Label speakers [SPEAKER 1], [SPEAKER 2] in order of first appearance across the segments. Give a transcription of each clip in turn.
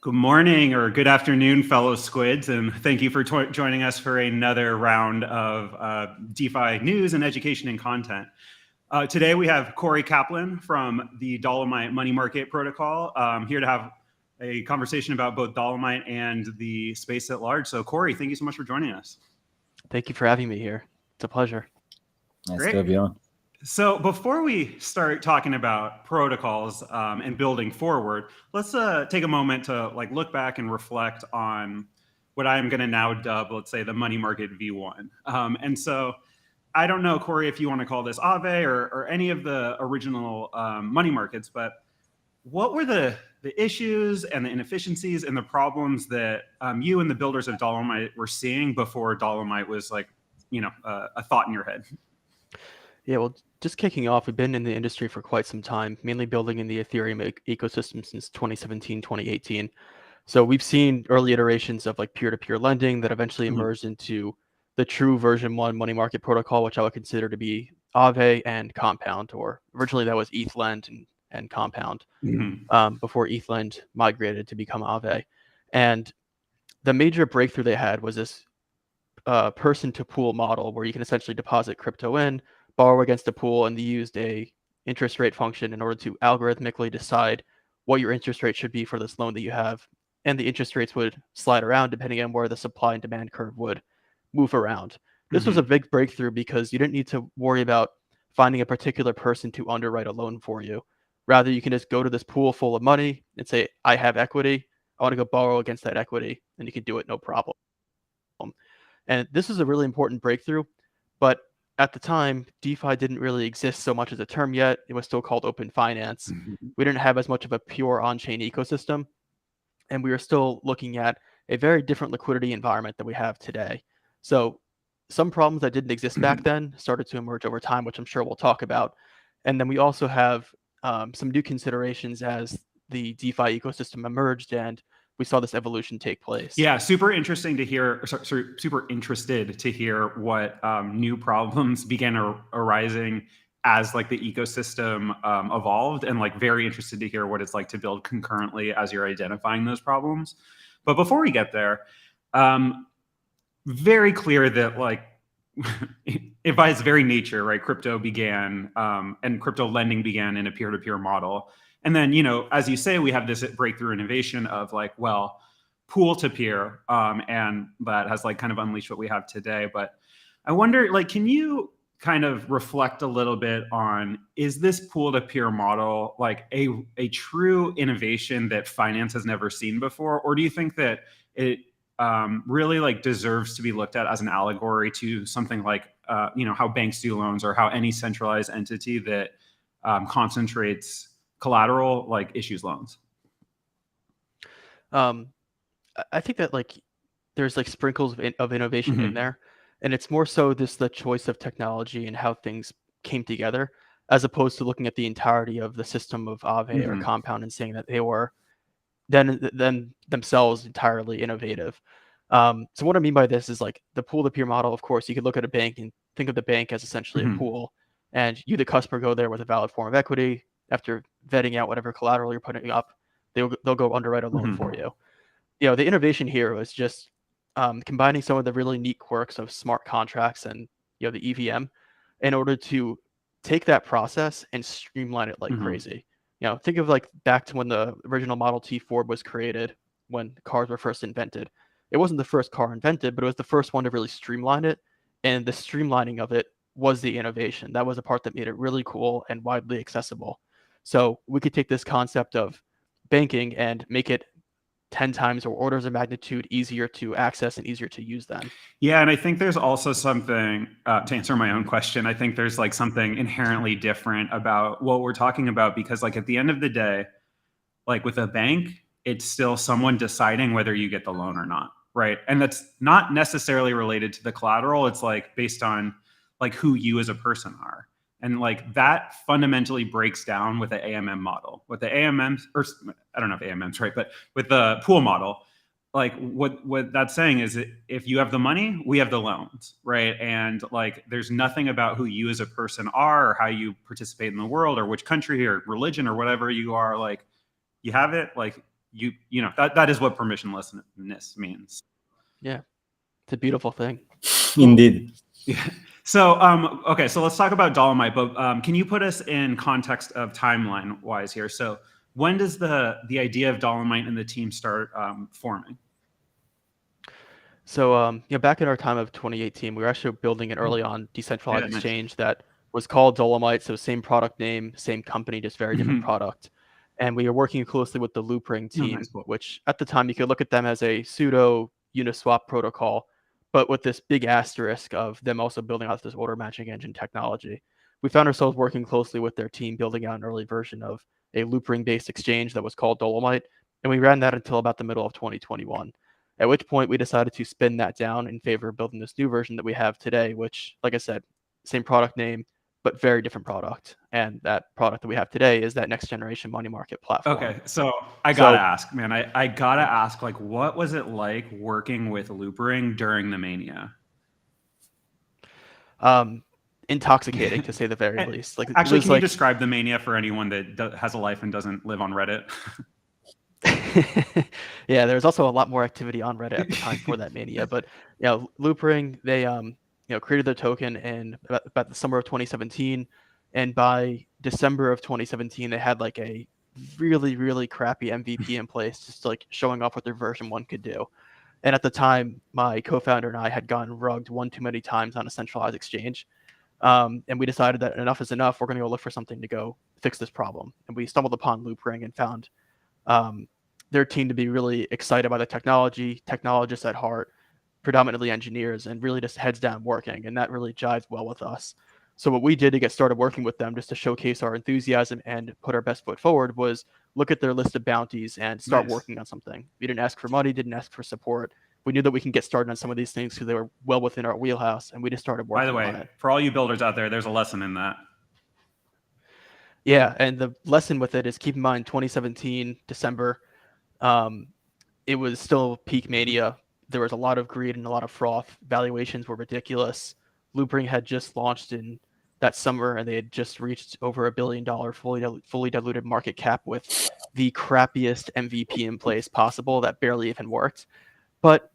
[SPEAKER 1] Good morning or good afternoon, fellow squids, and thank you for joining us for another round of DeFi news and education and content. Today we have Corey Kaplan from the Dolomite Money Market Protocol here to have a conversation about both Dolomite and the space at large. So Corey, thank you so much for joining us.
[SPEAKER 2] Thank you for having me here. It's a pleasure.
[SPEAKER 3] Nice to have you on.
[SPEAKER 1] So before we start talking about protocols and building forward, let's take a moment to look back and reflect on what I'm going to now dub, let's say, the money market V1. And so I don't know, Corey, if you want to call this Aave or any of the original money markets, but what were the issues and the inefficiencies and the problems that you and the builders of Dolomite were seeing before Dolomite was a thought in your head?
[SPEAKER 2] Yeah, well, just kicking off, we've been in the industry for quite some time, mainly building in the Ethereum ecosystem since 2017, 2018. So we've seen early iterations of peer-to-peer lending that eventually emerged into the true version 1 money market protocol, which I would consider to be Aave and Compound, or originally that was ETHLend and Compound, before ETHLend migrated to become Aave. And the major breakthrough they had was this person-to-pool model where you can essentially deposit crypto in, borrow against a pool, and they used a interest rate function in order to algorithmically decide what your interest rate should be for this loan that you have. And the interest rates would slide around depending on where the supply and demand curve would move around. This was a big breakthrough because you didn't need to worry about finding a particular person to underwrite a loan for you. Rather, you can just go to this pool full of money and say, I have equity. I want to go borrow against that equity, and you can do it no problem. And this is a really important breakthrough, but at the time, DeFi didn't really exist so much as a term yet. It was still called open finance. We didn't have as much of a pure on-chain ecosystem, and we were still looking at a very different liquidity environment than we have today. So some problems that didn't exist back then started to emerge over time, which I'm sure we'll talk about. And then we also have some new considerations as the DeFi ecosystem emerged and we saw this evolution take place.
[SPEAKER 1] Yeah, super interesting to hear. Super interested to hear what new problems began arising as the ecosystem evolved, and very interested to hear what it's like to build concurrently as you're identifying those problems. But before we get there, very clear that if by its very nature, right, crypto began and crypto lending began in a peer-to-peer model. And then, as you say, we have this breakthrough innovation of pool to peer, and that has kind of unleashed what we have today. But I wonder, can you kind of reflect a little bit on, is this pool to peer model a true innovation that finance has never seen before? Or do you think that it really deserves to be looked at as an allegory to something how banks do loans, or how any centralized entity that concentrates collateral issues loans?
[SPEAKER 2] I think that there's sprinkles of innovation in there, and it's more so the choice of technology and how things came together, as opposed to looking at the entirety of the system of Aave or Compound and saying that they were then themselves entirely innovative. So what I mean by this is the pool to peer model. Of course, you could look at a bank and think of the bank as essentially a pool, and you, the customer, go there with a valid form of equity. After vetting out whatever collateral you're putting up, they'll go underwrite a loan for you. The innovation here was just combining some of the really neat quirks of smart contracts and the EVM in order to take that process and streamline it like crazy. Think of back to when the original Model T Ford was created, when cars were first invented. It wasn't the first car invented, but it was the first one to really streamline it, and the streamlining of it was the innovation. That was the part that made it really cool and widely accessible. So we could take this concept of banking and make it 10 times or orders of magnitude easier to access and easier to use then.
[SPEAKER 1] Yeah, and I think there's also something, to answer my own question, I think there's something inherently different about what we're talking about, because at the end of the day, with a bank, it's still someone deciding whether you get the loan or not, right? And that's not necessarily related to the collateral. It's based on who you as a person are. And that fundamentally breaks down with the AMM model. With the AMMs, or I don't know if AMM's right, but with the pool model, what that's saying is that if you have the money, we have the loans, right? And there's nothing about who you as a person are, or how you participate in the world, or which country or religion or whatever you are. You have it, you know that is what permissionlessness means.
[SPEAKER 2] Yeah, it's a beautiful thing.
[SPEAKER 3] Indeed.
[SPEAKER 1] Yeah. So okay, so let's talk about Dolomite, but can you put us in context of timeline wise here? So when does the idea of Dolomite and the team start forming?
[SPEAKER 2] So, back in our time of 2018, we were actually building an early on decentralized
[SPEAKER 1] Yeah, nice.
[SPEAKER 2] exchange that was called Dolomite. So same product name, same company, just very different product. And we were working closely with the Loopring team,
[SPEAKER 1] nice, cool.
[SPEAKER 2] which at the time you could look at them as a pseudo Uniswap protocol, but with this big asterisk of them also building out this order matching engine technology. We found ourselves working closely with their team, building out an early version of a Loopring based exchange that was called Dolomite. And we ran that until about the middle of 2021. At which point we decided to spin that down in favor of building this new version that we have today, which, like I said, same product name, but very different product. And that product that we have today is that next generation money market platform.
[SPEAKER 1] Okay, so I gotta ask, man, I gotta ask, like, what was it like working with Loopring during the mania?
[SPEAKER 2] Intoxicating to say the very least. Like,
[SPEAKER 1] actually, can you describe the mania for anyone that has a life and doesn't live on Reddit?
[SPEAKER 2] Yeah, there was also a lot more activity on Reddit at the time for that mania, but Loopring, they created their token in about the summer of 2017, and by December of 2017 they had like a really, really crappy MVP in place, just like showing off what their version 1 could do. And at the time my co-founder and I had gotten rugged one too many times on a centralized exchange, and we decided that enough is enough. We're going to go look for something to go fix this problem, and we stumbled upon Loopring and found their team to be really excited by the technology, technologists at heart, predominantly engineers, and really just heads down working. And that really jives well with us. So what we did to get started working with them, just to showcase our enthusiasm and put our best foot forward, was look at their list of bounties and start working on something. We didn't ask for money, didn't ask for support. We knew that we can get started on some of these things because they were well within our wheelhouse, and we just started working on it. By the way,
[SPEAKER 1] for all you builders out there, there's a lesson in that.
[SPEAKER 2] Yeah, and the lesson with it is keep in mind 2017, December, it was still peak mania. There was a lot of greed and a lot of froth. Valuations were ridiculous. Loopring had just launched in that summer, and they had just reached over $1 billion fully diluted market cap with the crappiest MVP in place possible that barely even worked. But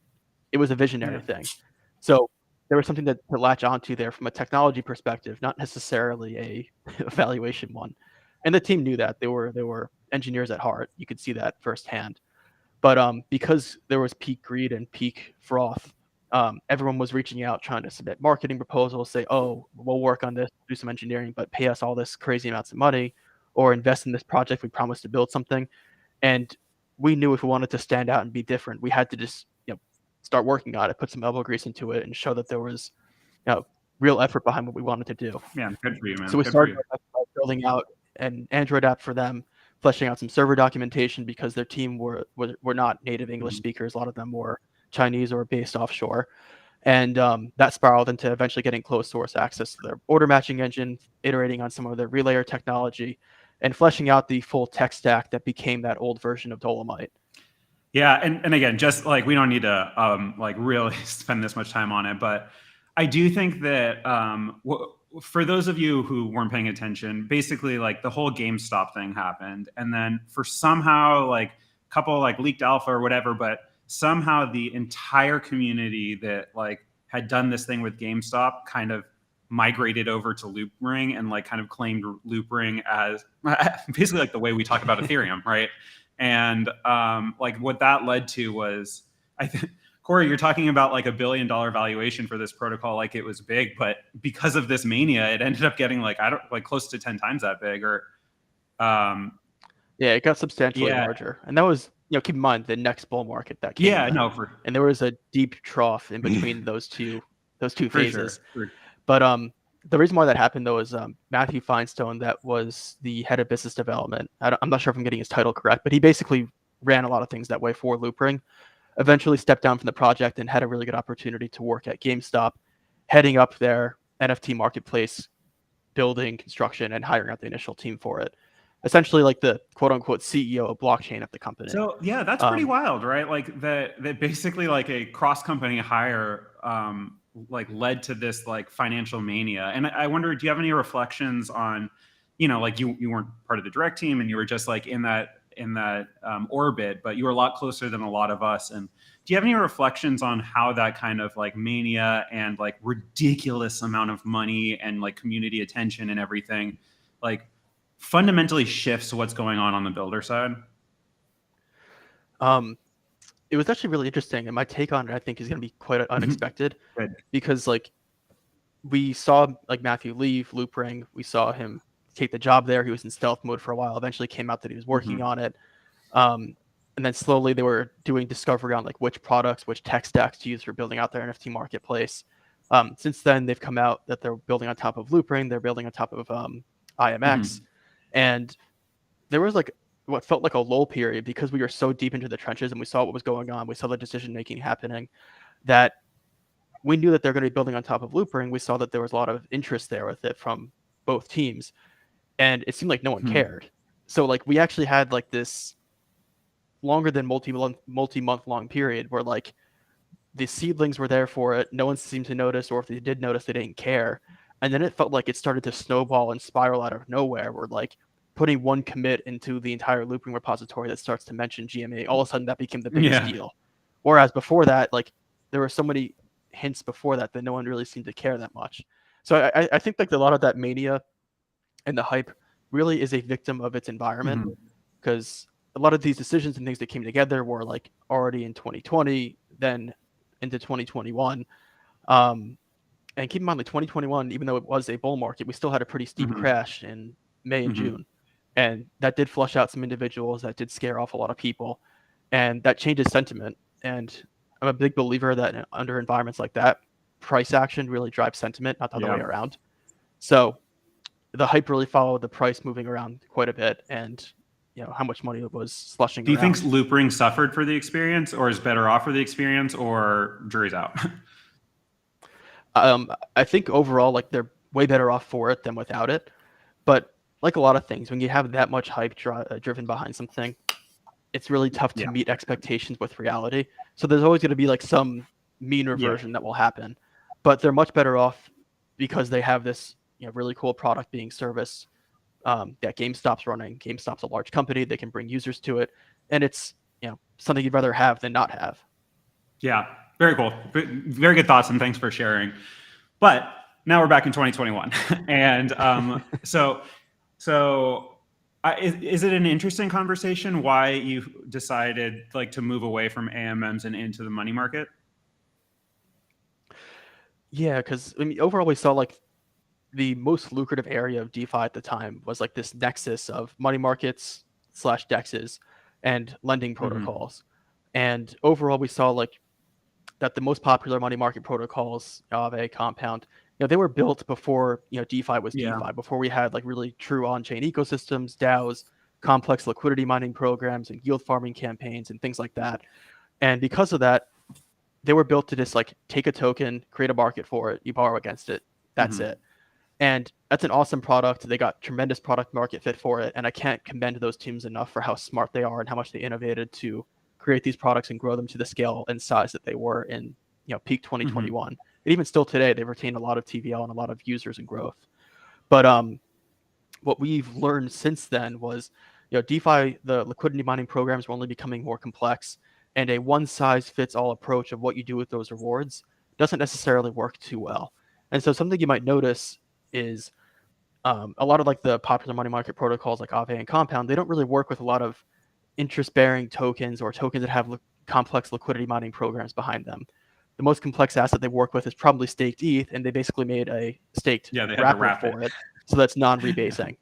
[SPEAKER 2] it was a visionary thing. So there was something to latch onto there from a technology perspective, not necessarily a valuation one. And the team knew that. They were engineers at heart. You could see that firsthand. But because there was peak greed and peak froth, everyone was reaching out trying to submit marketing proposals, say, oh, we'll work on this, do some engineering, but pay us all this crazy amounts of money, or invest in this project. We promised to build something. And we knew if we wanted to stand out and be different, we had to just start working on it, put some elbow grease into it, and show that there was real effort behind what we wanted to do.
[SPEAKER 1] Yeah, good for you, man.
[SPEAKER 2] So we started by building out an Android app for them, fleshing out some server documentation because their team were not native English speakers. A lot of them were Chinese or based offshore. And that spiraled into eventually getting closed source access to their order matching engine, iterating on some of their relayer technology, and fleshing out the full tech stack that became that old version of Dolomite.
[SPEAKER 1] Yeah, and again, just like we don't need to like really spend this much time on it, but I do think that for those of you who weren't paying attention, basically like the whole GameStop thing happened, and then for somehow like a couple like leaked alpha or whatever, but somehow the entire community that like had done this thing with GameStop kind of migrated over to Loopring and like kind of claimed Loopring as basically like the way we talk about Ethereum, right? And like what that led to was, I think, Corey, you're talking about like $1 billion valuation for this protocol, like it was big, but because of this mania, it ended up getting like close to 10 times that big, or
[SPEAKER 2] yeah, it got substantially larger, and that was keep in mind the next bull market that came. And there was a deep trough in between those two phases.
[SPEAKER 1] Sure.
[SPEAKER 2] But the reason why that happened, though, is Matthew Feinstone, that was the head of business development. I'm not sure if I'm getting his title correct, but he basically ran a lot of things that way for Loopring. Eventually stepped down from the project and had a really good opportunity to work at GameStop, heading up their NFT marketplace, building, construction, and hiring out the initial team for it. Essentially like the quote-unquote CEO of blockchain of the company.
[SPEAKER 1] So, yeah, that's pretty wild, right? Like that basically like a cross-company hire like led to this like financial mania. And I wonder, do you have any reflections on, like you weren't part of the direct team and you were just like in that orbit, but you were a lot closer than a lot of us. And do you have any reflections on how that kind of like mania and like ridiculous amount of money and like community attention and everything like fundamentally shifts what's going on the builder side?
[SPEAKER 2] It was actually really interesting, and my take on it I think is going to be quite unexpected.
[SPEAKER 1] Good.
[SPEAKER 2] Because like we saw like Matthew leave Loopring, we saw him take the job there. He was in stealth mode for a while. Eventually came out that he was working on it. And then slowly they were doing discovery on like which products, which tech stacks to use for building out their NFT marketplace. Since then, they've come out that they're building on top of Loopring, they're building on top of IMX, and there was like what felt like a lull period because we were so deep into the trenches and we saw what was going on. We saw the decision making happening, that we knew that they're going to be building on top of Loopring. We saw that there was a lot of interest there with it from both teams, and it seemed like no one cared. So like we actually had like this longer than multi-month long period where like the seedlings were there for it. No one seemed to notice, or if they did notice, they didn't care. And then it felt like it started to snowball and spiral out of nowhere. Where like putting one commit into the entire Loopring repository that starts to mention GMA, all of a sudden that became the biggest deal. Whereas before that, like there were so many hints before that no one really seemed to care that much. So I think like a lot of that mania and the hype really is a victim of its environment, because a lot of these decisions and things that came together were like already in 2020, then into 2021. And keep in mind, like 2021, even though it was a bull market, we still had a pretty steep crash in May and June. And that did flush out some individuals, that did scare off a lot of people, and that changes sentiment. And I'm a big believer that under environments like that, price action really drives sentiment, not the other way around. So the hype really followed the price moving around quite a bit, and you know how much money it was slushing.
[SPEAKER 1] Do you think Loopring suffered for the experience, or is better off for the experience, or jury's out?
[SPEAKER 2] I think overall, like they're way better off for it than without it. But like a lot of things, when you have that much hype driven behind something, it's really tough to meet expectations with reality. So there's always going to be like some meaner version that will happen. But they're much better off because they have this really cool product being serviced. That GameStop's running. GameStop's a large company. They can bring users to it, and it's something you'd rather have than not have. Yeah,
[SPEAKER 1] very cool. Very good thoughts, and thanks for sharing. But now we're back in 2021, and is it an interesting conversation why you decided like to move away from AMMs and into the money market?
[SPEAKER 2] Yeah, because I mean, overall we saw like the most lucrative area of DeFi at the time was like this nexus of money markets / DEXs and lending protocols. And overall, we saw like that the most popular money market protocols, Aave, Compound, they were built before DeFi was DeFi, before we had like really true on-chain ecosystems, DAOs, complex liquidity mining programs, and yield farming campaigns and things like that. And because of that, they were built to just like take a token, create a market for it, you borrow against it, that's it. And that's an awesome product. They got tremendous product market fit for it. And I can't commend those teams enough for how smart they are and how much they innovated to create these products and grow them to the scale and size that they were in peak 2021. And even still today, they've retained a lot of TVL and a lot of users and growth. But what we've learned since then was DeFi, the liquidity mining programs were only becoming more complex, and a one-size-fits-all approach of what you do with those rewards doesn't necessarily work too well. And so something you might notice is a lot of like the popular money market protocols like Aave and Compound, they don't really work with a lot of interest-bearing tokens or tokens that have complex liquidity mining programs behind them. The most complex asset they work with is probably staked ETH, and they basically made a staked wrapper for it. So that's non-rebasing.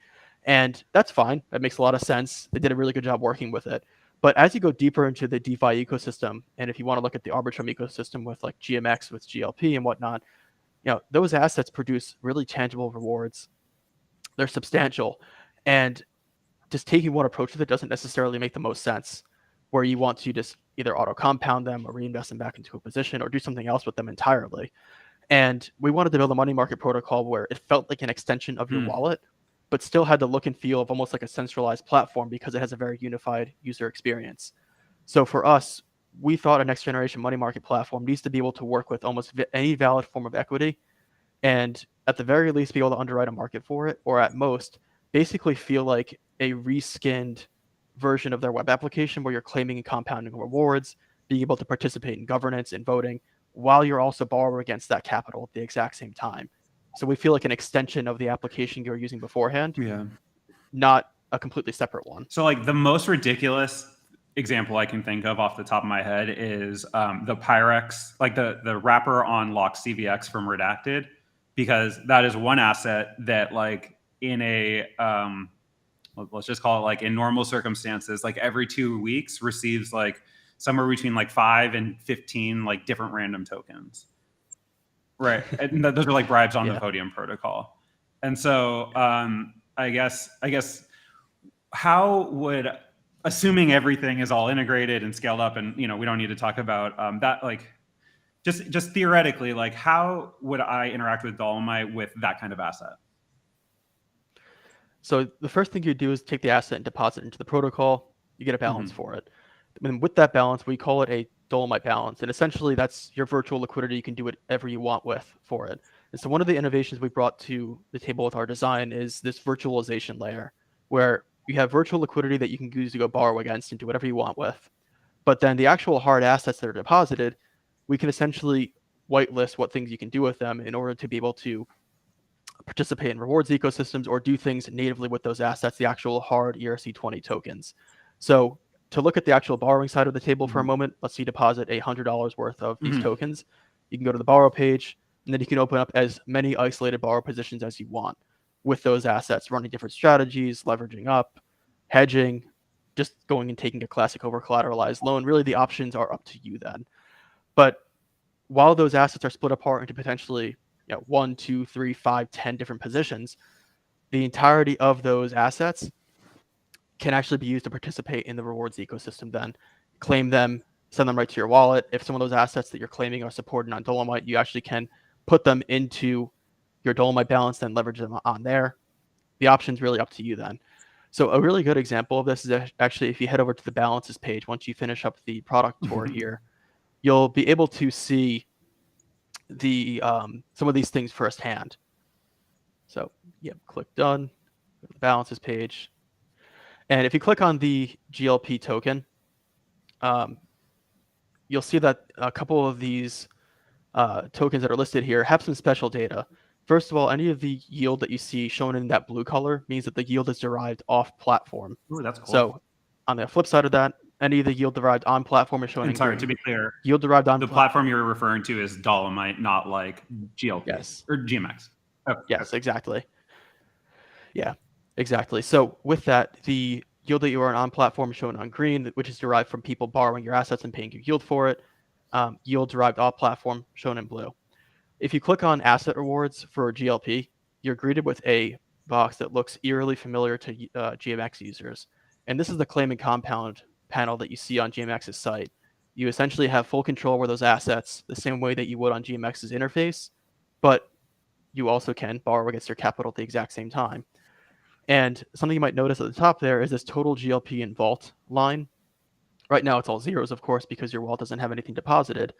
[SPEAKER 2] And that's fine. That makes a lot of sense. They did a really good job working with it. But as you go deeper into the DeFi ecosystem, and if you want to look at the Arbitrum ecosystem with like GMX, with GLP and whatnot, those assets produce really tangible rewards. They're substantial. And just taking one approach with it doesn't necessarily make the most sense, where you want to just either auto compound them or reinvest them back into a position or do something else with them entirely. And we wanted to build a money market protocol where it felt like an extension of your wallet, but still had the look and feel of almost like a centralized platform because it has a very unified user experience. So for us, we thought a next generation money market platform needs to be able to work with almost any valid form of equity, and at the very least be able to underwrite a market for it, or at most basically feel like a reskinned version of their web application where you're claiming and compounding rewards, being able to participate in governance and voting, while you're also borrowing against that capital at the exact same time. So we feel like an extension of the application you were using beforehand,
[SPEAKER 1] Yeah.
[SPEAKER 2] not a completely separate one.
[SPEAKER 1] So like the most ridiculous example I can think of off the top of my head is the Pyrex, like the wrapper on lock CVX from Redacted, because that is one asset that like in a let's just call it like in normal circumstances, like every 2 weeks receives like somewhere between like 5 and 15 like different random tokens. Right. And those are like bribes on the Podium protocol. And so I guess how would, assuming everything is all integrated and scaled up, and we don't need to talk about that, like just theoretically, like how would I interact with Dolomite with that kind of asset?
[SPEAKER 2] So the first thing you do is take the asset and deposit into the protocol. You get a balance for it. And with that balance, we call it a Dolomite balance. And essentially that's your virtual liquidity. You can do whatever you want with for it. And so one of the innovations we brought to the table with our design is this virtualization layer, where you have virtual liquidity that you can use to go borrow against and do whatever you want with. But then the actual hard assets that are deposited, we can essentially whitelist what things you can do with them in order to be able to participate in rewards ecosystems or do things natively with those assets, the actual hard ERC20 tokens. So to look at the actual borrowing side of the table for a moment, let's say deposit $100 worth of these tokens. You can go to the borrow page, and then you can open up as many isolated borrow positions as you want with those assets, running different strategies, leveraging up, hedging, just going and taking a classic over collateralized loan. Really, the options are up to you then. But while those assets are split apart into potentially 1, 2, 3, 5, 10 different positions, the entirety of those assets can actually be used to participate in the rewards ecosystem then. Claim them, send them right to your wallet. If some of those assets that you're claiming are supported on Dolomite, you actually can put them into your Dolomite balance, then leverage them on there. The option's really up to you then. So a really good example of this is actually if you head over to the balances page, once you finish up the product tour here, you'll be able to see the some of these things firsthand. So click done, go to the balances page. And if you click on the GLP token, you'll see that a couple of these tokens that are listed here have some special data. First of all, any of the yield that you see shown in that blue color means that the yield is derived off platform.
[SPEAKER 1] Ooh, that's cool.
[SPEAKER 2] So on the flip side of that, any of the yield derived on platform is shown in green.
[SPEAKER 1] To be clear,
[SPEAKER 2] yield derived on
[SPEAKER 1] the platform you're referring to is Dolomite, not like GLP.
[SPEAKER 2] Yes.
[SPEAKER 1] Or GMX. Oh,
[SPEAKER 2] yes, exactly. Yeah, exactly. So with that, the yield that you earn on platform is shown on green, which is derived from people borrowing your assets and paying you yield for it. Yield derived off platform shown in blue. If you click on asset rewards for GLP, you're greeted with a box that looks eerily familiar to GMX users. And this is the claim and compound panel that you see on GMX's site. You essentially have full control over those assets the same way that you would on GMX's interface, but you also can borrow against your capital at the exact same time. And something you might notice at the top there is this total GLP and vault line. Right now it's all zeros, of course, because your wallet doesn't have anything deposited.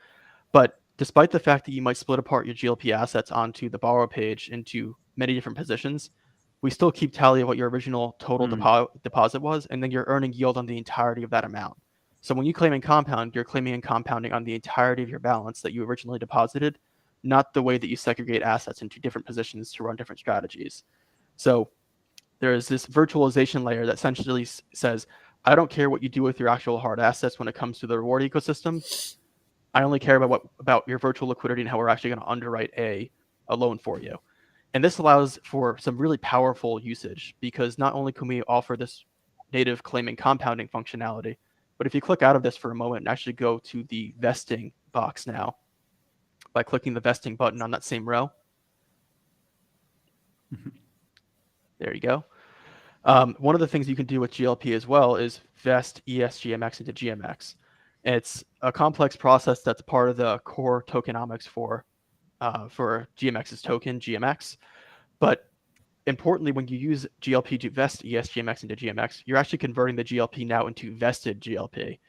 [SPEAKER 2] But despite the fact that you might split apart your GLP assets onto the borrow page into many different positions, we still keep tally of what your original total deposit was, and then you're earning yield on the entirety of that amount. So when you claim and compound, you're claiming and compounding on the entirety of your balance that you originally deposited, not the way that you segregate assets into different positions to run different strategies. So there is this virtualization layer that essentially says, I don't care what you do with your actual hard assets when it comes to the reward ecosystem. I only care about your virtual liquidity and how we're actually going to underwrite a loan for you. And this allows for some really powerful usage, because not only can we offer this native claim and compounding functionality, but if you click out of this for a moment and actually go to the vesting box now, by clicking the vesting button on that same row, there you go. One of the things you can do with GLP as well is vest ESGMX into GMX. It's a complex process that's part of the core tokenomics for GMX's token, GMX. But importantly, when you use GLP to vest ESGMX into GMX, you're actually converting the GLP now into vested GLP.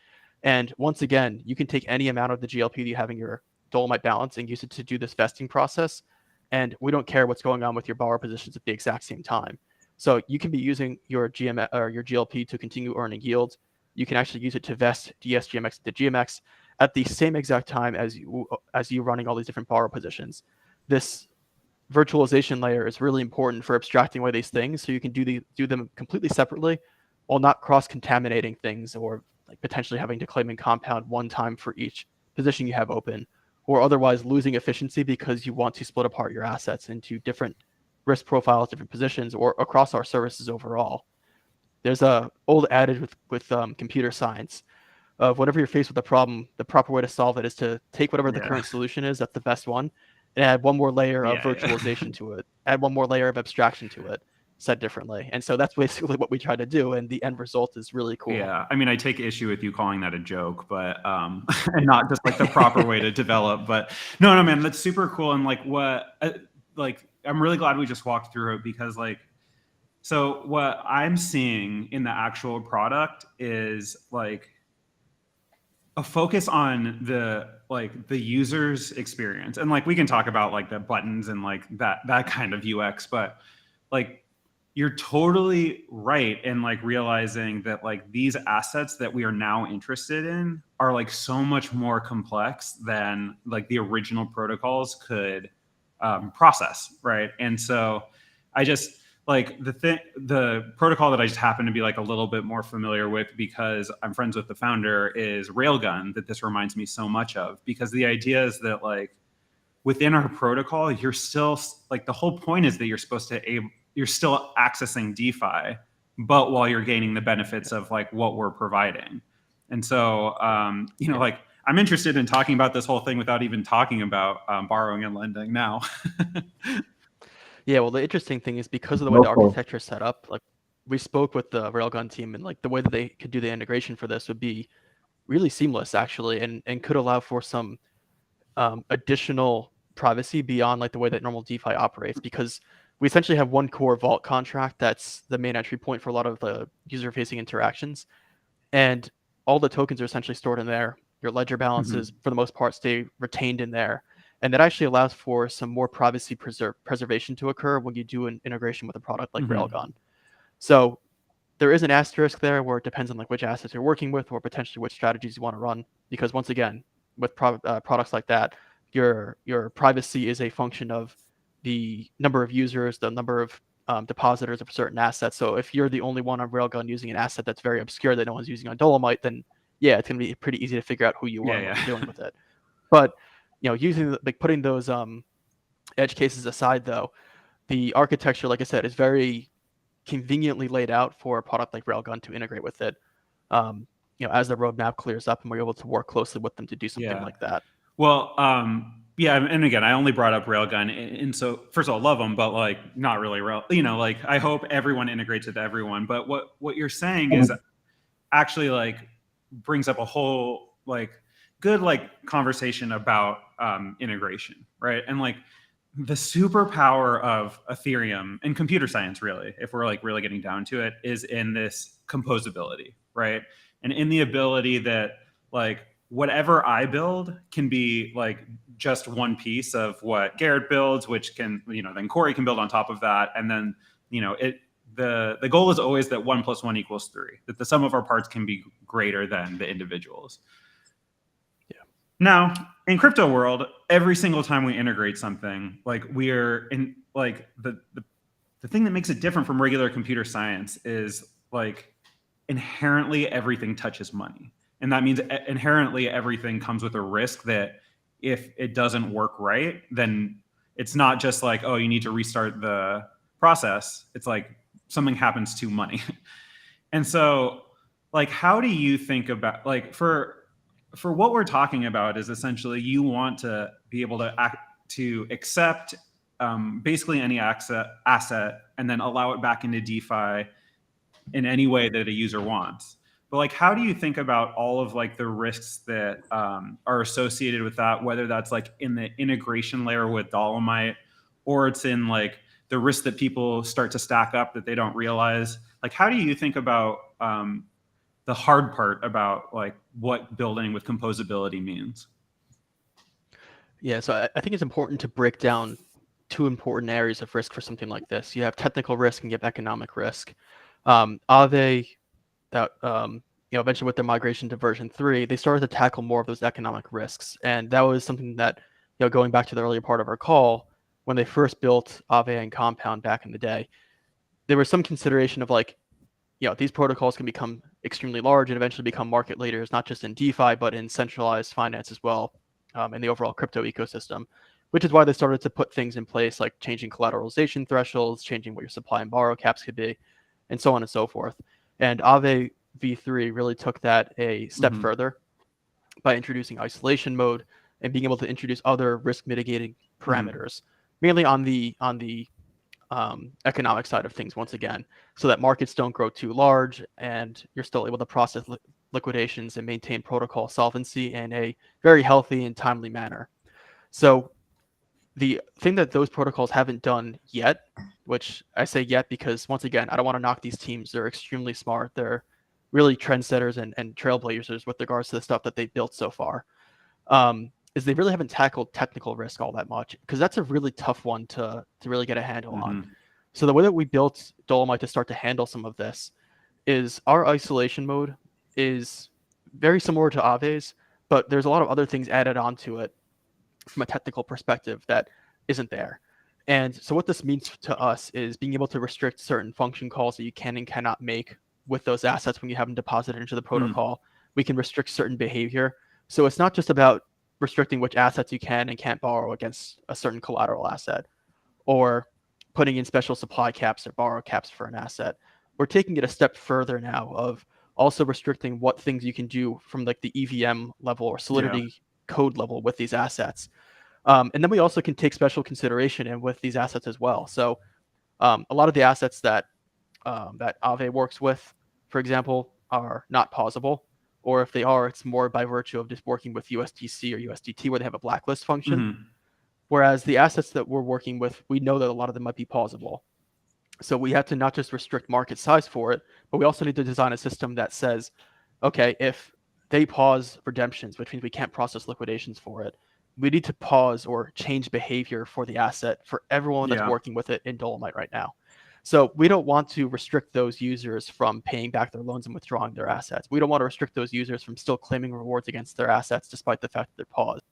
[SPEAKER 2] And once again, you can take any amount of the GLP that you have in your Dolomite balance and use it to do this vesting process. And we don't care what's going on with your borrower positions at the exact same time. So you can be using your GM or your GLP to continue earning yield. You can actually use it to vest DSGMX to GMX at the same exact time as you running all these different borrow positions. This virtualization layer is really important for abstracting away these things, so you can do them completely separately while not cross-contaminating things or like potentially having to claim and compound one time for each position you have open, or otherwise losing efficiency because you want to split apart your assets into different risk profiles, different positions, or across our services overall. There's a old adage with computer science of whenever you're faced with a problem, the proper way to solve it is to take whatever the current solution is, that's the best one, and add one more layer of virtualization to it, add one more layer of abstraction to it, said differently. And so that's basically what we try to do, and the end result is really cool.
[SPEAKER 1] Yeah, I mean, I take issue with you calling that a joke, but and not just like the proper way to develop. But no, man, that's super cool. And like I'm really glad we just walked through it, because like, so what I'm seeing in the actual product is like a focus on the user's experience. And like we can talk about like the buttons and like that kind of UX, but like you're totally right in like realizing that like these assets that we are now interested in are like so much more complex than like the original protocols could process, right? And so I just like the protocol that I just happen to be like a little bit more familiar with because I'm friends with the founder is Railgun, that this reminds me so much of, because the idea is that like within our protocol, you're still like, the whole point is that you're still accessing DeFi, but while you're gaining the benefits of like what we're providing. And so, like I'm interested in talking about this whole thing without even talking about borrowing and lending now.
[SPEAKER 2] Yeah, well, the interesting thing is because of the way the architecture is set up, like we spoke with the Railgun team, and like the way that they could do the integration for this would be really seamless actually, and could allow for some additional privacy beyond like the way that normal DeFi operates, because we essentially have one core vault contract that's the main entry point for a lot of the user-facing interactions, and all the tokens are essentially stored in there. Your ledger balances, for the most part, stay retained in there. And that actually allows for some more privacy preservation to occur when you do an integration with a product like Railgun. So there is an asterisk there where it depends on like which assets you're working with or potentially which strategies you want to run. Because once again, with products like that, your privacy is a function of the number of users, the number of depositors of certain assets. So if you're the only one on Railgun using an asset that's very obscure that no one's using on Dolomite, then yeah, it's going to be pretty easy to figure out who you are and what you're doing with it. But using like putting those edge cases aside, though, the architecture, like I said, is very conveniently laid out for a product like Railgun to integrate with it. As the roadmap clears up and we're able to work closely with them to do something like that.
[SPEAKER 1] Well, and again, I only brought up Railgun, and so first of all, love them, but like not really like I hope everyone integrates with everyone. But what you're saying is actually like brings up a whole like good like conversation about integration, right? And like the superpower of Ethereum and computer science, really, if we're like really getting down to it, is in this composability, right? And in the ability that like whatever I build can be like just one piece of what Garrett builds, which can, then Corey can build on top of that. And then, the goal is always that 1 + 1 = 3, that the sum of our parts can be greater than the individuals. Now, in crypto world, every single time we integrate something, like we're in like the thing that makes it different from regular computer science is like inherently everything touches money. And that means inherently everything comes with a risk that if it doesn't work right, then it's not just like, oh, you need to restart the process. It's like something happens to money. And so like, how do you think about like for what we're talking about is essentially you want to be able to accept basically any asset and then allow it back into DeFi in any way that a user wants. But like, how do you think about all of like the risks that are associated with that, whether that's like in the integration layer with Dolomite, or it's in like the risk that people start to stack up that they don't realize? Like, how do you think about the hard part about like what building with composability means?
[SPEAKER 2] Yeah, so I think it's important to break down two important areas of risk for something like this. You have technical risk and you have economic risk. Aave, that eventually with their migration to version 3, they started to tackle more of those economic risks, and that was something that, going back to the earlier part of our call, when they first built Aave and Compound back in the day, there was some consideration of like, these protocols can become extremely large and eventually become market leaders, not just in DeFi, but in centralized finance as well, in the overall crypto ecosystem, which is why they started to put things in place like changing collateralization thresholds, changing what your supply and borrow caps could be, and so on and so forth. And Aave v3 really took that a step further by introducing isolation mode and being able to introduce other risk mitigating parameters, mainly on the economic side of things once again, so that markets don't grow too large and you're still able to process liquidations and maintain protocol solvency in a very healthy and timely manner. So the thing that those protocols haven't done yet, which I say yet because once again, I don't want to knock these teams. They're extremely smart. They're really trendsetters and trailblazers with regards to the stuff that they've built so far. Is they really haven't tackled technical risk all that much, because that's a really tough one to really get a handle on. So the way that we built Dolomite to start to handle some of this is our isolation mode is very similar to Aave's, but there's a lot of other things added onto it from a technical perspective that isn't there. And so what this means to us is being able to restrict certain function calls that you can and cannot make with those assets when you have them deposited into the protocol. We can restrict certain behavior. So it's not just about restricting which assets you can and can't borrow against a certain collateral asset, or putting in special supply caps or borrow caps for an asset. We're taking it a step further now of also restricting what things you can do from like the EVM level or Solidity code level with these assets. And then we also can take special consideration in with these assets as well. So a lot of the assets that that Aave works with, for example, are not pausable. Or if they are, it's more by virtue of just working with USDC or USDT where they have a blacklist function. Whereas the assets that we're working with, we know that a lot of them might be pausable. So we have to not just restrict market size for it, but we also need to design a system that says, okay, if they pause redemptions, which means we can't process liquidations for it, we need to pause or change behavior for the asset for everyone that's working with it in Dolomite right now. So we don't want to restrict those users from paying back their loans and withdrawing their assets. We don't want to restrict those users from still claiming rewards against their assets despite the fact that they're paused.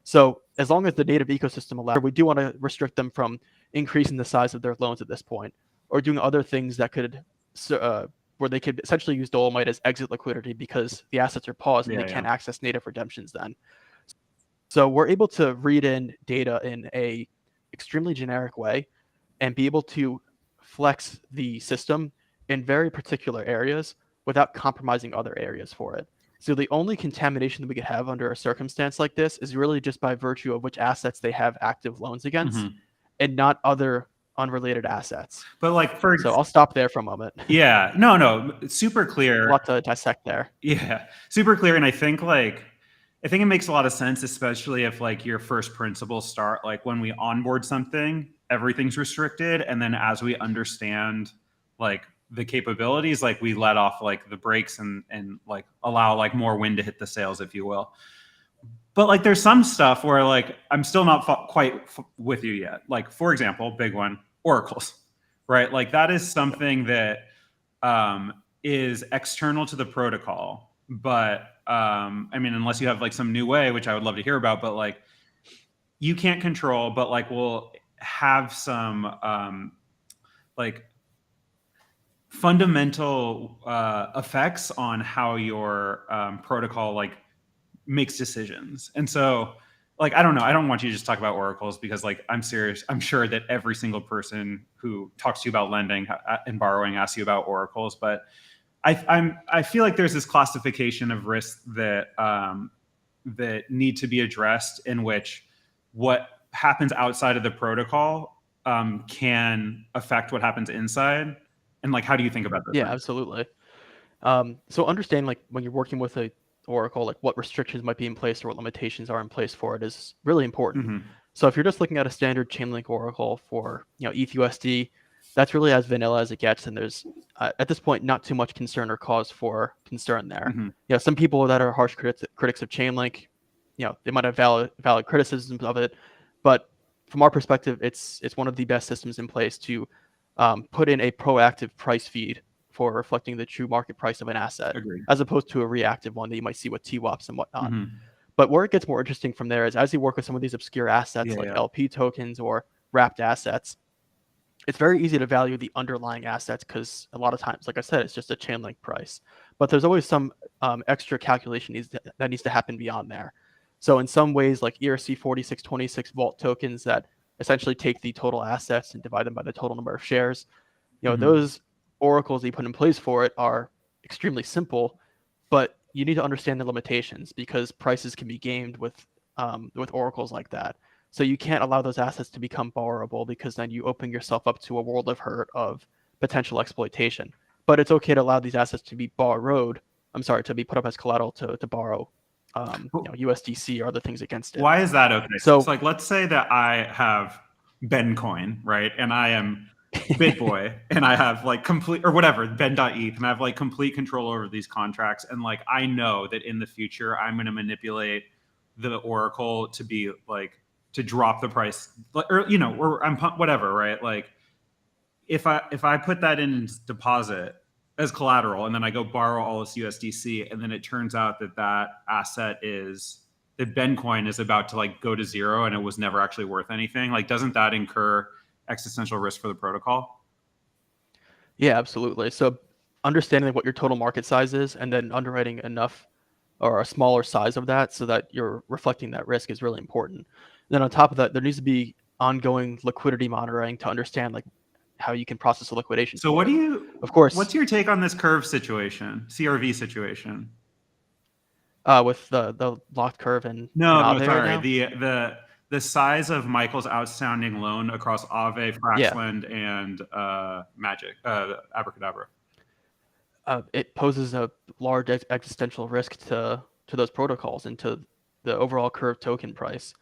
[SPEAKER 2] So as long as the native ecosystem allows, we do want to restrict them from increasing the size of their loans at this point, or doing other things that could, where they could essentially use Dolomite as exit liquidity because the assets are paused and they can't access native redemptions then. So we're able to read in data in a extremely generic way and be able to flex the system in very particular areas without compromising other areas for it. So the only contamination that we could have under a circumstance like this is really just by virtue of which assets they have active loans against and not other unrelated assets.
[SPEAKER 1] But like
[SPEAKER 2] so I'll stop there for a moment.
[SPEAKER 1] No, super clear.
[SPEAKER 2] A lot to dissect there.
[SPEAKER 1] Super clear. And I think it makes a lot of sense, especially if like your first principles start like when we onboard something, everything's restricted, and then as we understand like the capabilities, like we let off like the brakes and like allow like more wind to hit the sails, if you will. But like there's some stuff where like I'm still not quite with you yet. Like for example, big one, oracles, right? Like that is something that is external to the protocol. But I mean, unless you have like some new way, which I would love to hear about, but like you can't control, but like we'll have some like fundamental effects on how your protocol like makes decisions. And so like, I don't know, I don't want you to just talk about oracles because like, I'm serious. I'm sure that every single person who talks to you about lending and borrowing asks you about oracles, but I feel like there's this classification of risks that that need to be addressed, in which what happens outside of the protocol can affect what happens inside. And like, how do you think about that?
[SPEAKER 2] Yeah, absolutely. So understand like when you're working with a oracle, like what restrictions might be in place or what limitations are in place for it is really important. So if you're just looking at a standard Chainlink oracle for ETHUSD, that's really as vanilla as it gets, and there's at this point not too much concern or cause for concern there. Some people that are harsh critics of Chainlink they might have valid criticisms of it, but from our perspective, it's one of the best systems in place to put in a proactive price feed for reflecting the true market price of an asset,
[SPEAKER 1] Agreed.
[SPEAKER 2] as opposed to a reactive one that you might see with TWAPs and whatnot.
[SPEAKER 1] Mhm.
[SPEAKER 2] But where it gets more interesting from there is as you work with some of these obscure assets like
[SPEAKER 1] Yeah.
[SPEAKER 2] LP tokens or wrapped assets, it's very easy to value the underlying assets because a lot of times, like I said, it's just a chain link price. But there's always some extra calculation that needs to happen beyond there. So in some ways, like ERC 4626 vault tokens that essentially take the total assets and divide them by the total number of shares,
[SPEAKER 1] Mhm.
[SPEAKER 2] those oracles that you put in place for it are extremely simple, but you need to understand the limitations because prices can be gamed with oracles like that. So you can't allow those assets to become borrowable because then you open yourself up to a world of hurt of potential exploitation. But it's okay to allow these assets to be borrowed. I'm sorry, to be put up as collateral to borrow USDC or other things against it.
[SPEAKER 1] Why is that okay?
[SPEAKER 2] So-
[SPEAKER 1] So like, let's say that I have Bencoin, right? And I am BitBoy and I have like complete or whatever, Ben.eth, and I have like complete control over these contracts. And like, I know that in the future, I'm going to manipulate the Oracle to be like, to drop the price or, or I'm whatever, right? Like if I put that in deposit as collateral and then I go borrow all this USDC and then it turns out that asset is that Bencoin is about to like go to zero and it was never actually worth anything, like doesn't that incur existential risk for the protocol?
[SPEAKER 2] Yeah, absolutely. So understanding what your total market size is and then underwriting enough or a smaller size of that so that you're reflecting that risk is really important. And then on top of that, there needs to be ongoing liquidity monitoring to understand like how you can process a liquidation.
[SPEAKER 1] So
[SPEAKER 2] of course,
[SPEAKER 1] what's your take on this curve situation, CRV situation?
[SPEAKER 2] with the locked curve and
[SPEAKER 1] No,
[SPEAKER 2] Aave
[SPEAKER 1] sorry.
[SPEAKER 2] right now?
[SPEAKER 1] The size of Michael's outstanding loan across Aave, Fraxland, and Magic, Abracadabra.
[SPEAKER 2] It poses a large existential risk to those protocols and to the overall curve token price.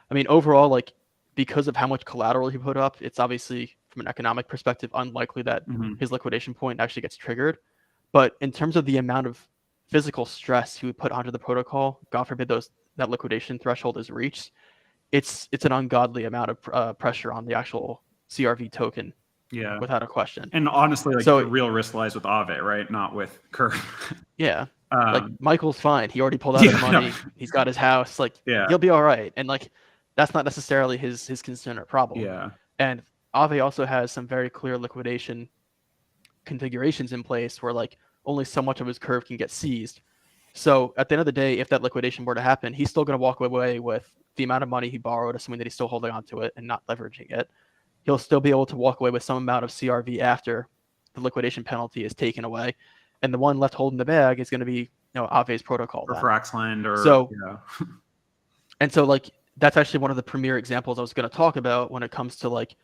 [SPEAKER 2] I mean, overall, like because of how much collateral he put up, it's obviously from an economic perspective unlikely that
[SPEAKER 1] Mhm.
[SPEAKER 2] his liquidation point actually gets triggered. But in terms of the amount of physical stress he would put onto the protocol, God forbid that liquidation threshold is reached, it's an ungodly amount of pressure on the actual CRV token.
[SPEAKER 1] Yeah.
[SPEAKER 2] Without a question.
[SPEAKER 1] And honestly, like
[SPEAKER 2] So-
[SPEAKER 1] the real risk lies with Aave, right? Not with Curve.
[SPEAKER 2] Yeah. Like Michael's fine. He already pulled out
[SPEAKER 1] yeah,
[SPEAKER 2] his money.
[SPEAKER 1] no.
[SPEAKER 2] He's got his house. Like
[SPEAKER 1] Yeah.
[SPEAKER 2] he'll be all right. And like that's not necessarily his concern or problem.
[SPEAKER 1] Yeah.
[SPEAKER 2] And Aave also has some very clear liquidation configurations in place where like only so much of his curve can get seized. So at the end of the day, if that liquidation were to happen, he's still going to walk away with the amount of money he borrowed, assuming that he's still holding on to it and not leveraging it. He'll still be able to walk away with some amount of CRV after the liquidation penalty is taken away. And the one left holding the bag is going to be, Aave's protocol.
[SPEAKER 1] Or Fraxland or
[SPEAKER 2] So,
[SPEAKER 1] yeah.
[SPEAKER 2] And so like that's actually one of the premier examples I was going to talk about when it comes to like,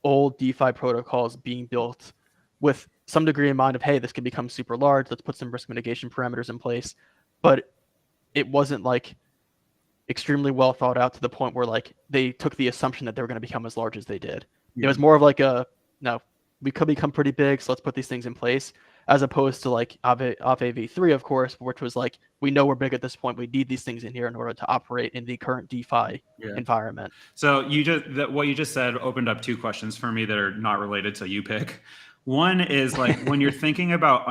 [SPEAKER 2] old DeFi protocols being built with some degree in mind of, hey, this could become super large. Let's put some risk mitigation parameters in place. But it wasn't like extremely well thought out to the point where like they took the assumption that they were going to become as large as they did.
[SPEAKER 1] Yeah.
[SPEAKER 2] It was more of like no, we could become pretty big, so let's put these things in place, as opposed to like Aave v3, of course, which was like, we know we're big at this point. We need these things in here in order to operate in the current DeFi environment.
[SPEAKER 1] So what you just said opened up two questions for me that are not related, so you pick. One is like when you're thinking about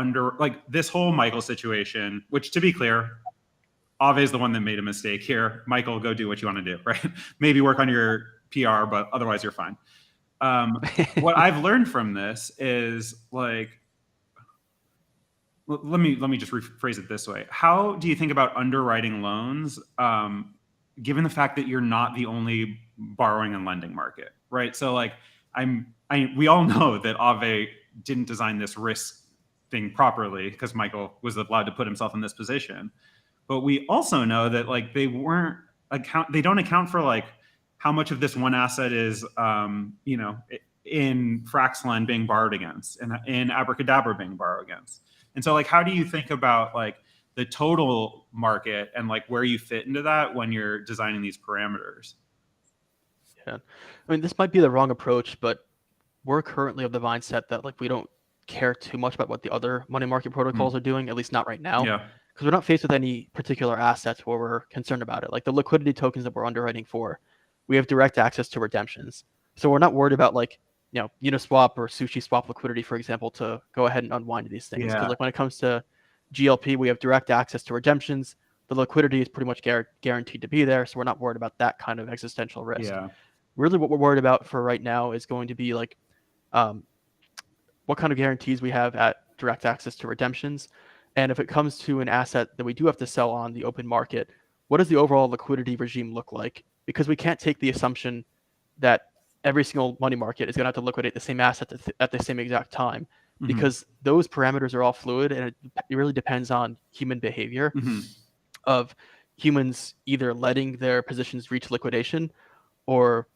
[SPEAKER 1] this whole Michael situation, which to be clear, Aave is the one that made a mistake here. Michael, go do what you want to do, right? Maybe work on your PR, but otherwise you're fine. What I've learned from this is like, let me just rephrase it this way. How do you think about underwriting loans, given the fact that you're not the only borrowing and lending market, right? So like, we all know that Aave didn't design this risk thing properly because Michael was allowed to put himself in this position. But we also know that like they don't account for like how much of this one asset is in Fraxland being borrowed against and in Abracadabra being borrowed against. And so like how do you think about like the total market and like where you fit into that when you're designing these parameters?
[SPEAKER 2] Yeah. I mean, this might be the wrong approach, but we're currently of the mindset that like we don't care too much about what the other money market protocols are doing, at least not right now.
[SPEAKER 1] Yeah.
[SPEAKER 2] because we're not faced with any particular assets where we're concerned about it. Like the liquidity tokens that we're underwriting for, we have direct access to redemptions. So we're not worried about like, Uniswap or SushiSwap liquidity, for example, to go ahead and unwind these things. Because
[SPEAKER 1] Yeah.
[SPEAKER 2] like when it comes to GLP, we have direct access to redemptions. The liquidity is pretty much guaranteed to be there. So we're not worried about that kind of existential risk.
[SPEAKER 1] Yeah.
[SPEAKER 2] Really what we're worried about for right now is going to be like what kind of guarantees we have at direct access to redemptions. And if it comes to an asset that we do have to sell on the open market, what does the overall liquidity regime look like? Because we can't take the assumption that every single money market is going to have to liquidate the same asset at the same exact time,
[SPEAKER 1] Mhm.
[SPEAKER 2] because those parameters are all fluid, and it really depends on human behavior
[SPEAKER 1] Mhm.
[SPEAKER 2] of humans either letting their positions reach liquidation or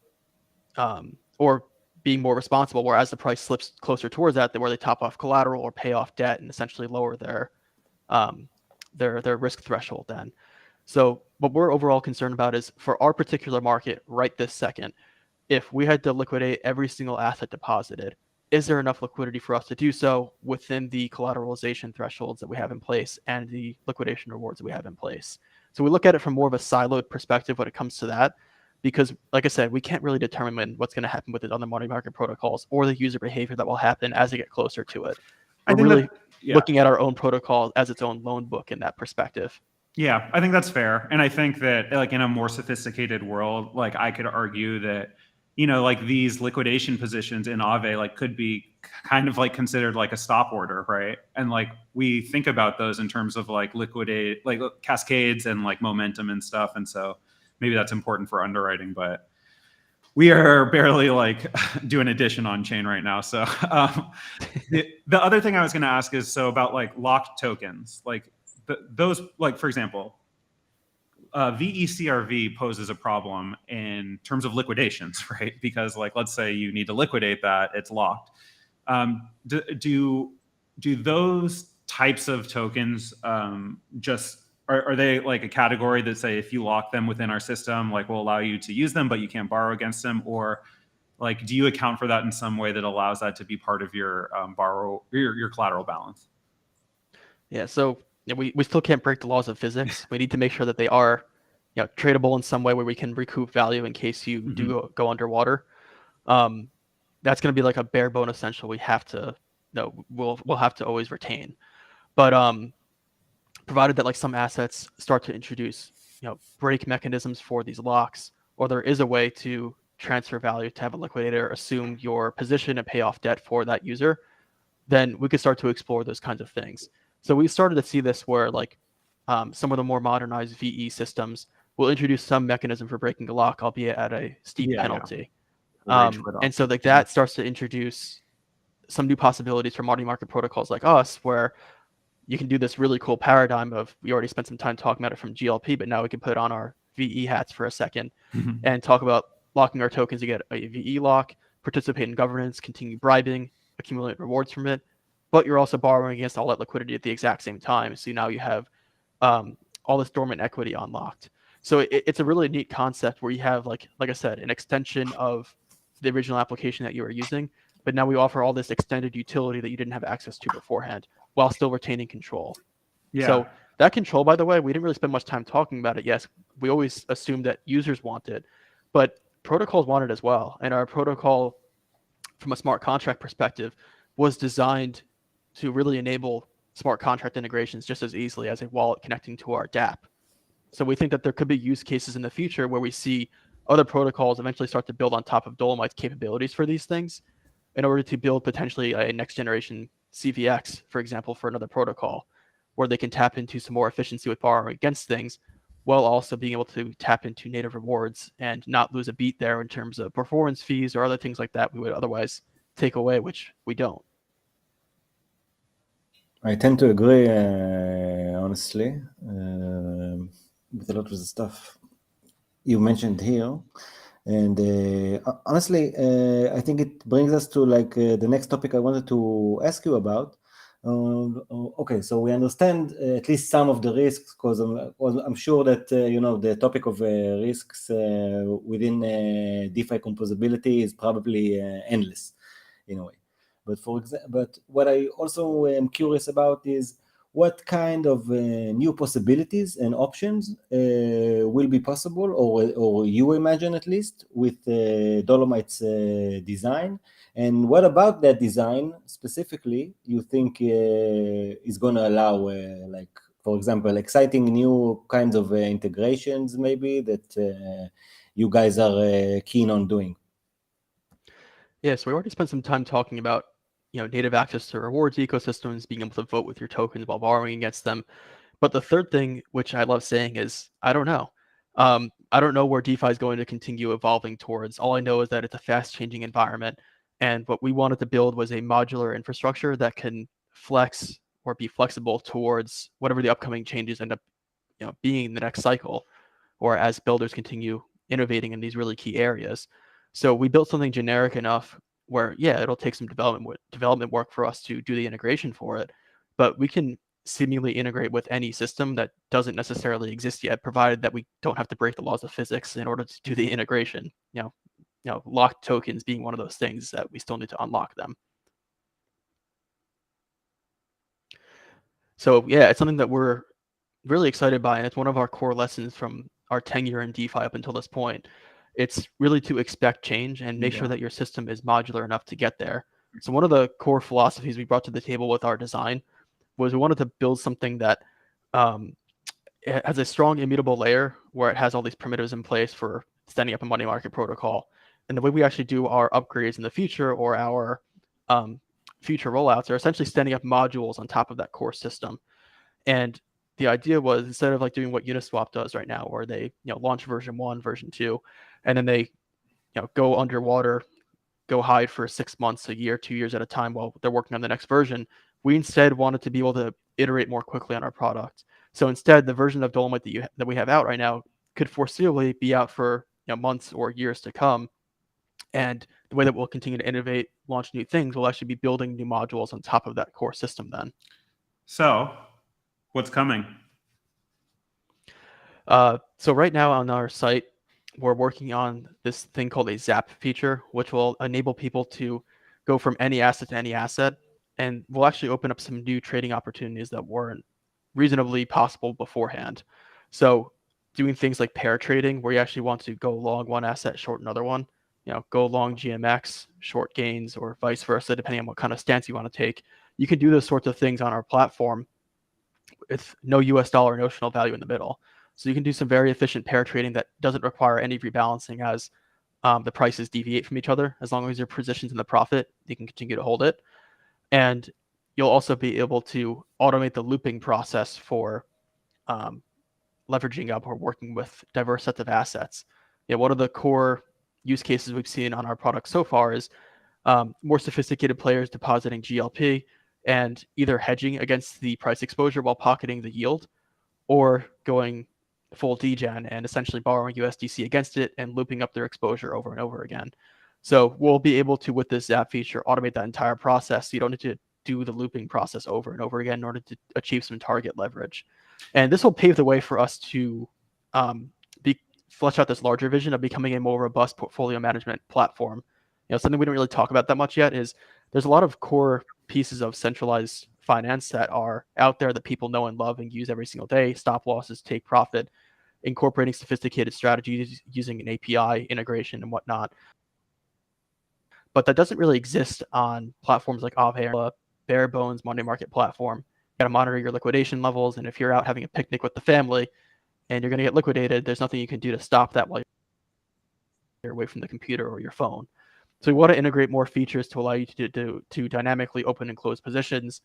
[SPEAKER 2] being more responsible, whereas the price slips closer towards that, where they top off collateral or pay off debt and essentially lower their risk threshold then. So what we're overall concerned about is for our particular market right this second, if we had to liquidate every single asset deposited, is there enough liquidity for us to do so within the collateralization thresholds that we have in place and the liquidation rewards that we have in place? So we look at it from more of a siloed perspective when it comes to that, because like I said, we can't really determine what's going to happen with the other money market protocols or the user behavior that will happen as they get closer to it.
[SPEAKER 1] I
[SPEAKER 2] We're
[SPEAKER 1] think
[SPEAKER 2] really
[SPEAKER 1] that, yeah.
[SPEAKER 2] looking at our own protocol as its own loan book in that perspective.
[SPEAKER 1] Yeah, I think that's fair. And I think that like in a more sophisticated world, like I could argue that, like these liquidation positions in Aave like could be kind of like considered like a stop order, right? And like we think about those in terms of like liquidate, like cascades and like momentum and stuff. And so maybe that's important for underwriting, but we are barely like doing addition on chain right now. So the other thing I was going to ask is, so about like locked tokens, like those, like for example, VECRV poses a problem in terms of liquidations, right? Because like, let's say you need to liquidate that, it's locked. Do those types of tokens just are they like a category that say if you lock them within our system, like we'll allow you to use them, but you can't borrow against them? Or like, do you account for that in some way that allows that to be part of your your collateral balance?
[SPEAKER 2] Yeah, so we still can't break the laws of physics. We need to make sure that they are tradable in some way where we can recoup value in case you do go underwater. That's going to be like a bare bone essential we have to we'll have to always retain. But provided that like some assets start to introduce break mechanisms for these locks, or there is a way to transfer value to have a liquidator assume your position and pay off debt for that user, then we could start to explore those kinds of things. So we started to see this where like some of the more modernized VE systems will introduce some mechanism for breaking a lock, albeit at a steep penalty. And so like that starts to introduce some new possibilities for money market protocols like us, where you can do this really cool paradigm of, we already spent some time talking about it from GLP, but now we can put on our VE hats for a second and talk about locking our tokens to get a VE lock, participate in governance, continue bribing, accumulate rewards from it, but you're also borrowing against all that liquidity at the exact same time. So now you have all this dormant equity unlocked. So it's a really neat concept where you have, like I said, an extension of the original application that you were using, but now we offer all this extended utility that you didn't have access to beforehand while still retaining control.
[SPEAKER 1] Yeah.
[SPEAKER 2] So that control, by the way, we didn't really spend much time talking about it. Yes, we always assumed that users want it, but protocols want it as well. And our protocol, from a smart contract perspective, was designed to really enable smart contract integrations just as easily as a wallet connecting to our dApp. So we think that there could be use cases in the future where we see other protocols eventually start to build on top of Dolomite's capabilities for these things in order to build potentially a next generation CVX, for example, for another protocol, where they can tap into some more efficiency with borrowing against things, while also being able to tap into native rewards and not lose a beat there in terms of performance fees or other things like that we would otherwise take away, which we don't.
[SPEAKER 3] I tend to agree, honestly, with a lot of the stuff you mentioned here. And honestly, I think it brings us to like the next topic I wanted to ask you about. Okay, so we understand at least some of the risks, because I'm sure that the topic of risks within DeFi composability is probably endless in a way. But what I also am curious about is, what kind of new possibilities and options will be possible, or you imagine at least, with Dolomite's design. And what about that design specifically you think is going to allow, like, for example, exciting new kinds of integrations maybe that you guys are keen on doing?
[SPEAKER 2] Yeah, so we already spent some time talking about, native access to rewards ecosystems, being able to vote with your tokens while borrowing against them. But the third thing, which I love saying, is I don't know. I don't know where DeFi is going to continue evolving towards. All I know is that it's a fast-changing environment, and what we wanted to build was a modular infrastructure that can flex or be flexible towards whatever the upcoming changes end up, being in the next cycle, or as builders continue innovating in these really key areas. So we built something generic enough where, yeah, it'll take some development work for us to do the integration for it, but we can seemingly integrate with any system that doesn't necessarily exist yet, provided that we don't have to break the laws of physics in order to do the integration. Locked tokens being one of those things that we still need to unlock them. So yeah, it's something that we're really excited by, and it's one of our core lessons from our tenure in DeFi up until this point. It's really to expect change and make sure that your system is modular enough to get there. So one of the core philosophies we brought to the table with our design was we wanted to build something that it has a strong immutable layer where it has all these primitives in place for standing up a money market protocol. And the way we actually do our upgrades in the future, or our future rollouts, are essentially standing up modules on top of that core system. And the idea was, instead of like doing what Uniswap does right now, where they launch version 1, version 2, and then they go underwater, go hide for 6 months, a year, 2 years at a time while they're working on the next version, we instead wanted to be able to iterate more quickly on our product. So instead, the version of Dolomite that we have out right now could foreseeably be out for months or years to come. And the way that we'll continue to innovate, launch new things, we'll actually be building new modules on top of that core system then.
[SPEAKER 1] So what's coming?
[SPEAKER 2] So right now on our site, we're working on this thing called a Zap feature, which will enable people to go from any asset to any asset. And we'll actually open up some new trading opportunities that weren't reasonably possible beforehand. So doing things like pair trading, where you actually want to go long one asset, short another one, go long GMX, short gains, or vice versa, depending on what kind of stance you want to take. You can do those sorts of things on our platform with no US dollar notional value in the middle. So you can do some very efficient pair trading that doesn't require any rebalancing as the prices deviate from each other. As long as your position's in the profit, you can continue to hold it. And you'll also be able to automate the looping process for leveraging up or working with diverse sets of assets. One of the core use cases we've seen on our product so far is more sophisticated players depositing GLP and either hedging against the price exposure while pocketing the yield, or going full degen and essentially borrowing USDC against it and looping up their exposure over and over again. So we'll be able to, with this Zap feature, automate that entire process. So you don't need to do the looping process over and over again in order to achieve some target leverage. And this will pave the way for us to flesh out this larger vision of becoming a more robust portfolio management platform. Something we don't really talk about that much yet is there's a lot of core pieces of centralized finance that are out there that people know and love and use every single day: stop losses, take profit, incorporating sophisticated strategies using an API integration and whatnot. But that doesn't really exist on platforms like Aave, bare bones money market platform. You got to monitor your liquidation levels, and if you're out having a picnic with the family and you're going to get liquidated, there's nothing you can do to stop that while you're away from the computer or your phone. So we want to integrate more features to allow you to dynamically open and close positions,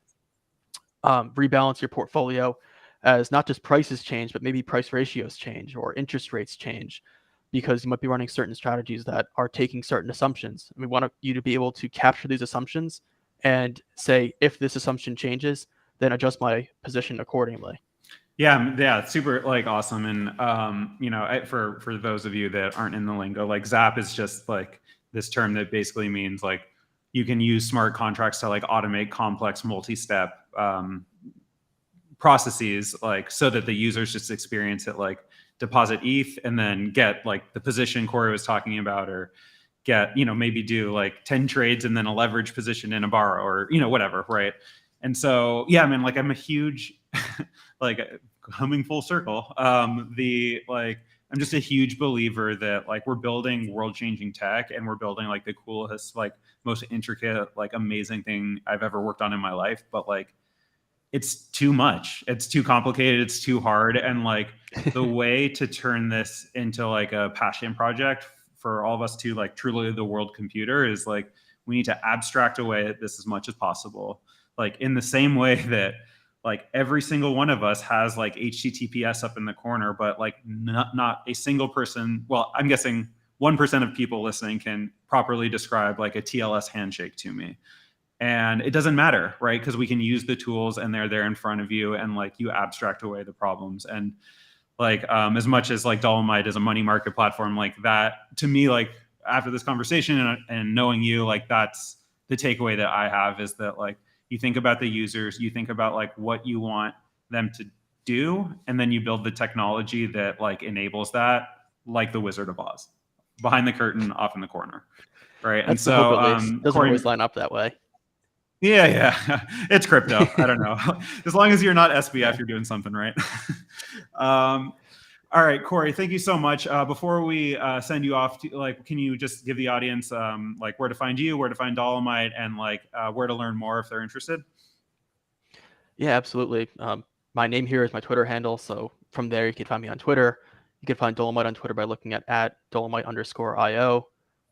[SPEAKER 2] rebalance your portfolio as not just prices change, but maybe price ratios change or interest rates change, because you might be running certain strategies that are taking certain assumptions. And we want you to be able to capture these assumptions and say, if this assumption changes, then adjust my position accordingly.
[SPEAKER 1] Yeah, super awesome. And for those of you that aren't in the lingo, Zap is just this term that basically means you can use smart contracts to automate complex multi-step processes, so that the users just experience it deposit ETH and then get the position Corey was talking about, or get maybe do 10 trades and then a leverage position in a borrow, or whatever, right? And so, yeah, I mean, like I'm a huge, like coming full circle. I'm just a huge believer that like we're building world-changing tech, and we're building like the coolest, like most intricate, like amazing thing I've ever worked on in my life. But like, it's too much. It's too complicated. It's too hard. And like the way to turn this into like a passion project for all of us to like truly the world computer is like, we need to abstract away this as much as possible. Like in the same way that like every single one of us has like HTTPS up in the corner, but like not a single person, well, I'm guessing 1% of people listening can properly describe like a TLS handshake to me. And it doesn't matter, right? Because we can use the tools and they're there in front of you, and like you abstract away the problems. And like as much as like Dolomite is a money market platform, like that to me, like after this conversation and knowing you, like that's the takeaway that I have, is that like you think about the users, you think about like what you want them to do, and then you build the technology that like enables that, like the Wizard of Oz, behind the curtain, off in the corner, right?
[SPEAKER 2] That's the hope, at least. Doesn't always line up that way.
[SPEAKER 1] Yeah, it's crypto. I don't know. As long as you're not SBF, you're doing something right. All right, Corey, thank you so much. Before we send you off, like, can you just give the audience like where to find you, where to find Dolomite, and like where to learn more if they're interested?
[SPEAKER 2] Yeah, absolutely. My name here is my Twitter handle, so from there you can find me on Twitter. You can find Dolomite on Twitter by looking at @Dolomite_IO.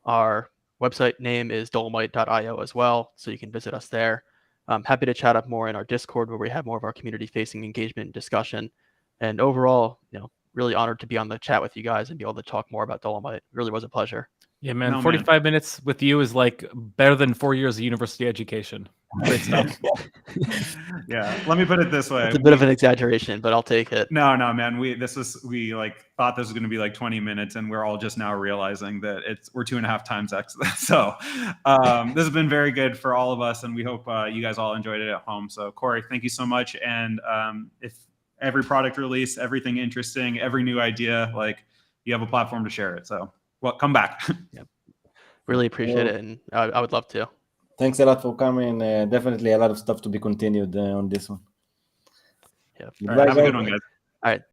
[SPEAKER 2] Our website name is dolomite.io as well, so you can visit us there. I'm happy to chat up more in our Discord, where we have more of our community-facing engagement and discussion. And overall, really honored to be on the chat with you guys and be able to talk more about Dolomite. It really was a pleasure.
[SPEAKER 4] Yeah, man.
[SPEAKER 1] No,
[SPEAKER 4] 45 minutes with you is like better than 4 years of university education. Great stuff.
[SPEAKER 1] Yeah, let me put it this way.
[SPEAKER 2] It's a bit of an exaggeration, but I'll take it.
[SPEAKER 1] No, man. We like thought this was going to be like 20 minutes, and we're all just now realizing that we're 2.5 times X. So this has been very good for all of us, and we hope you guys all enjoyed it at home. So Corey, thank you so much. And if every product release, everything interesting, every new idea, like you have a platform to share it. So come back.
[SPEAKER 2] Yep. Really appreciate it, and I would love to.
[SPEAKER 3] Thanks a lot for coming. Definitely a lot of stuff to be continued on this one.
[SPEAKER 2] Yeah.
[SPEAKER 1] All right, have a good one, guys.
[SPEAKER 2] All right.